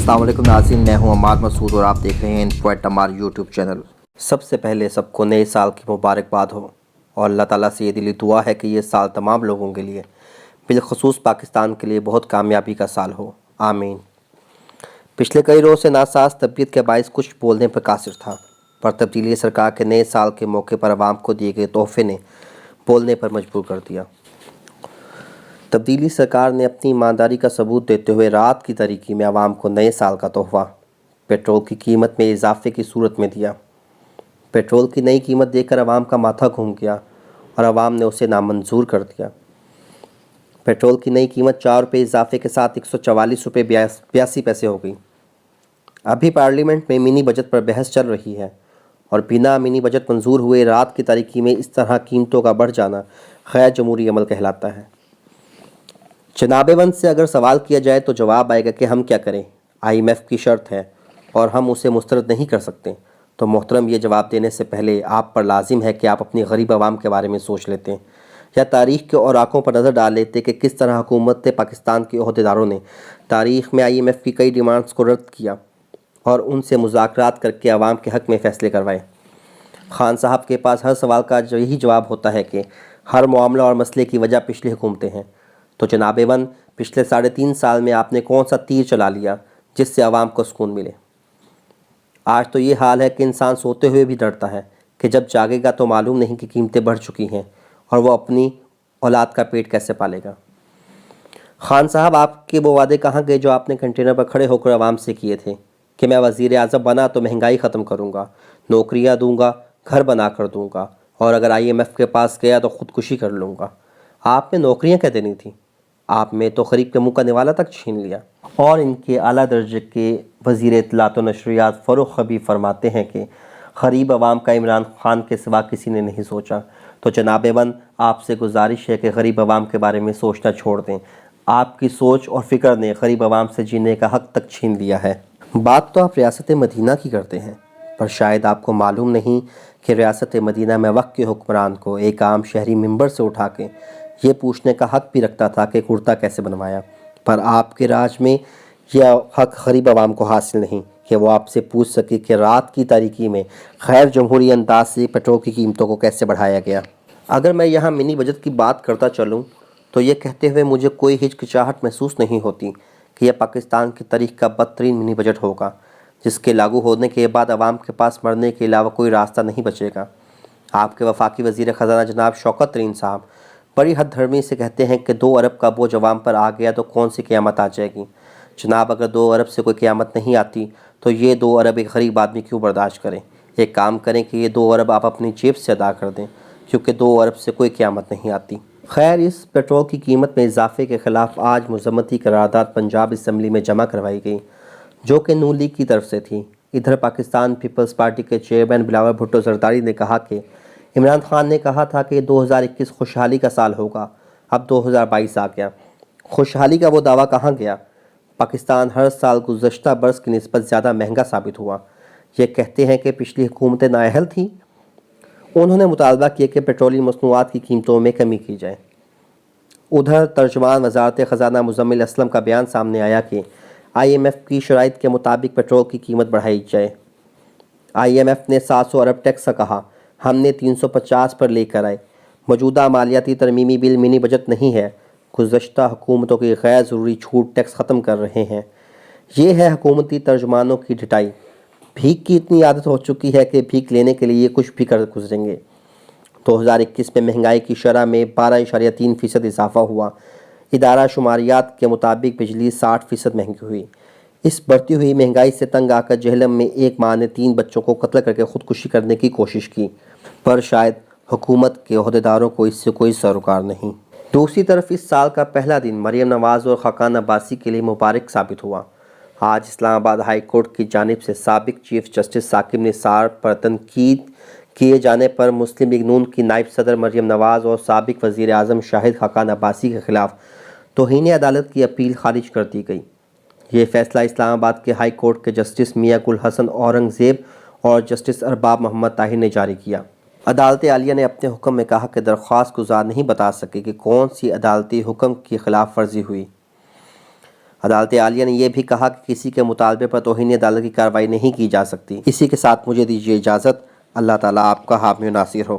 अस्सलाम वालेकुम नाज़रीन, मैं हूं अम्मार मसूद और आप देख रहे हैं इन्फोएट अम्मार यूट्यूब चैनल। सबसे पहले सबको नए साल की मुबारकबाद हो और अल्लाह ताला से ये दिली दुआ है कि ये साल तमाम लोगों के लिए, बिलखसूस पाकिस्तान के लिए बहुत कामयाबी का साल हो, आमीन। पिछले कई रोज़ से नासाज तबीयत के बायस कुछ बोलने पर कासिर था, पर तब्दीली सरकार के नए साल के मौके पर आवाम को दिए गए तोहफे ने बोलने पर मजबूर कर दिया। तब्दीली सरकार ने अपनी ईमानदारी का सबूत देते हुए रात की तारीकी में आवाम को नए साल का तोहफा पेट्रोल की कीमत में इजाफे की सूरत में दिया। पेट्रोल की नई कीमत देखकर आवाम का माथा घूम गया और आवाम ने उसे नामंजूर कर दिया। पेट्रोल की नई कीमत 4 रुपये इजाफे के साथ 144 रुपये 82 पैसे हो गई। अभी पार्लियामेंट में मिनी बजट पर बहस चल रही है और बिना मिनी बजट मंजूर हुए रात की तारीकी में इस तरह कीमतों का बढ़ जाना गैर जमहूरी अमल कहलाता है। जनाब-ए-वंद से अगर सवाल किया जाए तो जवाब आएगा कि हम क्या करें, IMF की शर्त है और हम उसे मुस्तरद नहीं कर सकते। तो मोहतरम, ये जवाब देने से पहले आप पर लाजिम है कि आप अपनी गरीब आवाम के बारे में सोच लेते हैं या तारीख़ के औराकों पर नज़र डाल लेते कि किस तरह हुकूमत पाकिस्तान के अहदेदारों ने तारीख़ में IMF की कई डिमांड्स को रद्द किया और उनसे मुज़ाकरात करके आवाम के हक़ में फ़ैसले करवाए। खान साहब के पास हर सवाल का यही जवाब होता है कि हर मामला और मसले की वजह पिछली हुकूमतें हैं। तो जनाब-ए-वंद, पिछले 3.5 साल में आपने कौन सा तीर चला लिया जिससे आवाम को सुकून मिले? आज तो ये हाल है कि इंसान सोते हुए भी डरता है कि जब जागेगा तो मालूम नहीं कि कीमतें बढ़ चुकी हैं और वो अपनी औलाद का पेट कैसे पालेगा। खान साहब, आपके वो वादे कहाँ गए जो आपने कंटेनर पर खड़े होकर आवाम से किए थे कि मैं वज़ीर आज़म बना तो महंगाई ख़त्म करूँगा, नौकरियाँ दूँगा, घर बना कर दूँगा और अगर IMF के पास गया तो ख़ुदकुशी कर लूँगा। आपने नौकरियाँ क्या देनी थी? आप में तो गरीब के मुँह का निवाला तक छीन लिया। और इनके आला दर्जे के वज़ीर इत्तलात व नशरियात फ़ारूक हबीब फरमाते हैं कि गरीब आवाम का इमरान खान के सिवा किसी ने नहीं सोचा। तो जनाब-ए-वंद, आपसे गुजारिश है कि गरीब आवाम के बारे में सोचना छोड़ दें। आपकी सोच और फ़िक्र ने गरीब आवाम से जीने का हक़ तक छीन लिया है। बात तो आप रियासत मदीना की करते हैं, पर शायद आपको मालूम नहीं कि रियासत मदीना में वक्त के हुक्मरान को एक आम शहरी मिंबर से उठा के ये पूछने का हक़ भी रखता था कि कुर्ता कैसे बनवाया, पर आपके राज में यह हक़ गरीब आवाम को हासिल नहीं कि वो आपसे पूछ सके कि रात की तारीकी में गैर जमहूरी अंदाज से पेट्रोल की कीमतों को कैसे बढ़ाया गया। अगर मैं यहाँ मिनी बजट की बात करता चलूँ तो ये कहते हुए मुझे कोई हिचकिचाहट महसूस नहीं होती कि यह पाकिस्तान की तारीख़ का बदतरीन मिनी बजट होगा, जिसके लागू होने के बाद आवाम के पास मरने के अलावा कोई रास्ता नहीं बचेगा। आपके वफाकी वज़ीर ख़जाना जनाब शौकत तरीन साहब बड़ी हद धर्मी से कहते हैं कि 2 अरब का बोझ आवाम पर आ गया तो कौन सी क़यामत आ जाएगी। जनाब, अगर 2 अरब से कोई क़यामत नहीं आती तो ये 2 अरब एक गरीब आदमी क्यों बर्दाश्त करें। एक काम करें कि ये 2 अरब आप अपनी जेब से अदा कर दें, क्योंकि 2 अरब से कोई क़यामत नहीं आती। खैर, इस पेट्रोल की कीमत में इजाफे के ख़िलाफ़ आज मज़म्मती करारदाद पंजाब असम्बली में जमा करवाई गई, जो कि नून लीग की तरफ से थी। इधर पाकिस्तान पीपल्स पार्टी के चेयरमैन बिलावल भुट्टो ज़रदारी ने कहा कि इमरान खान ने कहा था कि 2021 खुशहाली का साल होगा, अब 2022 आ गया। खुशहाली का वो दावा कहाँ गया? पाकिस्तान हर साल गुज़श्ता बरस की निस्बत ज़्यादा महंगा साबित हुआ। ये कहते हैं कि पिछली हुकूमतें नाअहल थीं। उन्होंने मुतालबा किया कि पेट्रोलियम मसनूआत की कीमतों में कमी की जाए। उधर तर्जुमान वज़ारत ख़जाना मुज़म्मिल असलम का बयान सामने आया कि IMF की शराइत के मुताबिक पेट्रोल की कीमत बढ़ाई जाए। IMF ने 700 अरब टैक्स का कहा, हमने 350 पर लेकर आए। मौजूदा मालियाती तरमीमी बिल मिनी बजट नहीं है, गुज़श्ता हुकूमतों की गैर ज़रूरी छूट टैक्स ख़त्म कर रहे हैं। ये है हुकूमती तर्जुमानों की ढिठाई। भीख की इतनी आदत हो चुकी है कि भीख लेने के लिए कुछ भी कर गुजरेंगे। 2021 में महंगाई की शरह में 12.3% इजाफा हुआ। इदारा शुमारियात के मुताबिक बिजली 60% महंगी हुई। इस बढ़ती हुई महंगाई से तंग आकर जहलम में एक माँ ने 3 बच्चों को कत्ल करके ख़ुदकुशी करने की कोशिश की, पर शायद हुकूमत के अहदेदारों को इससे कोई सरोकार नहीं। दूसरी तरफ इस साल का पहला दिन मरीम नवाज़ और खाकान अब्बासी के लिए मुबारक साबित हुआ। आज इस्लामाबाद हाई कोर्ट की जानिब से साबिक चीफ जस्टिस साकिब निसार पर तनकीद किए जाने पर मुस्लिम लीग नून की नायब सदर मरीम नवाज़ और साबिक वज़ीर आज़म शाहिद खाकान अब्बासी के ख़िलाफ़ तौहीन अदालत की अपील खारिज कर दी गई। ये फ़ैसला इस्लामाबाद के हाई कोर्ट के जस्टिस मियां गुल हसन औरंगज़ेब और जस्टिस अरबाब मोहम्मद ताहिर ने जारी किया। अदालत आलिया ने अपने हुक्म में कहा कि दरख्वास्त गुजार नहीं बता सके कि कौन सी अदालती हुक्म की खिलाफ वर्जी हुई। عدالت عالیہ نے یہ بھی کہا کہ کسی کے مطالبے پر توہین عدالت کی کارروائی نہیں کی جا سکتی۔ اسی کے ساتھ مجھے دیجیے اجازت۔ اللہ تعالیٰ آپ کا حامی و ناصر ہو۔